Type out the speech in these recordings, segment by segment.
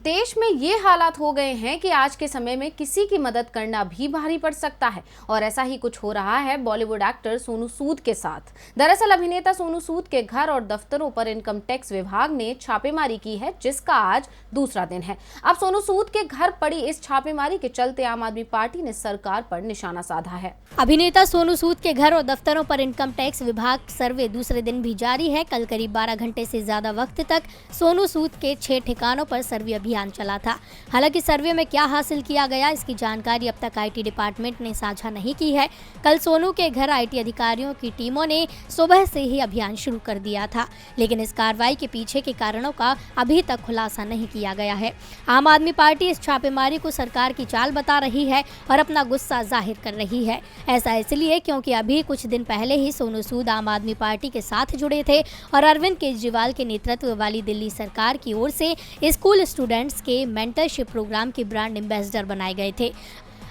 देश में ये हालात हो गए हैं कि आज के समय में किसी की मदद करना भी भारी पड़ सकता है और ऐसा ही कुछ हो रहा है बॉलीवुड एक्टर सोनू सूद के साथ। दरअसल अभिनेता सोनू सूद के घर और दफ्तरों पर इनकम टैक्स विभाग ने छापेमारी की है, जिसका आज दूसरा दिन है। अब सोनू सूद के घर पड़ी इस छापेमारी के चलते आम आदमी पार्टी ने सरकार पर निशाना साधा है। अभिनेता सोनू सूद के घर और दफ्तरों पर इनकम टैक्स विभाग सर्वे दूसरे दिन भी जारी है। कल करीब 12 घंटे से ज्यादा वक्त तक सोनू सूद के 6 ठिकानों पर सर्वे अभियान चला था। हालांकि सर्वे में क्या हासिल किया गया, इसकी जानकारी अब तक आईटी डिपार्टमेंट ने साझा नहीं की है। कल सोनू के घर आईटी अधिकारियों की टीमों ने सुबह से ही अभियान शुरू कर दिया था, लेकिन इस कार्रवाई के पीछे के कारणों का अभी तक खुलासा नहीं किया गया है। आम आदमी पार्टी इस छापेमारी को सरकार की चाल बता रही है और अपना गुस्सा जाहिर कर रही है। ऐसा इसलिए क्योंकि अभी कुछ दिन पहले ही सोनू सूद आम आदमी पार्टी के साथ जुड़े थे और अरविंद केजरीवाल के नेतृत्व वाली दिल्ली सरकार की ओर से स्कूल स्टूडेंट्स के मेंटरशिप प्रोग्राम के ब्रांड एम्बेसडर बनाए गए थे।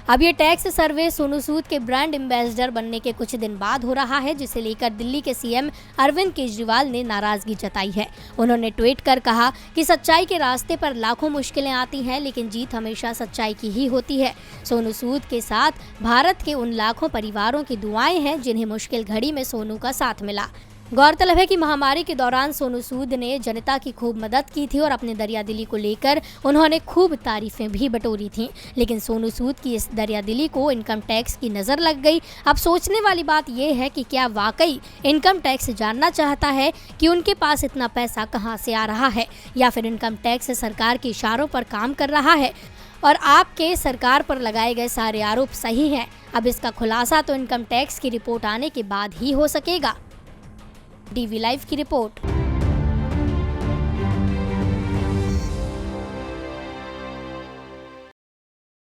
अब ये टैक्स सर्वे सोनू सूद के ब्रांड एम्बेसडर बनने के कुछ दिन बाद हो रहा है, जिसे लेकर दिल्ली के सीएम अरविंद केजरीवाल ने नाराजगी जताई है। उन्होंने ट्वीट कर कहा कि सच्चाई के रास्ते पर लाखों मुश्किलें आती हैं, लेकिन जीत हमेशा सच्चाई की ही होती है। सोनू सूद के साथ भारत के उन लाखों परिवारों की दुआएं हैं जिन्हें मुश्किल घड़ी में सोनू का साथ मिला। गौरतलब है कि महामारी के दौरान सोनू सूद ने जनता की खूब मदद की थी और अपने दरियादिली को लेकर उन्होंने खूब तारीफें भी बटोरी थीं, लेकिन सोनू सूद की इस दरियादिली को इनकम टैक्स की नज़र लग गई। अब सोचने वाली बात यह है कि क्या वाकई इनकम टैक्स जानना चाहता है कि उनके पास इतना पैसा कहां से आ रहा है, या फिर इनकम टैक्स सरकार के इशारों पर काम कर रहा है और आपके सरकार पर लगाए गए सारे आरोप सही हैं। अब इसका खुलासा तो इनकम टैक्स की रिपोर्ट आने के बाद ही हो सकेगा। डीवी लाइव की रिपोर्ट।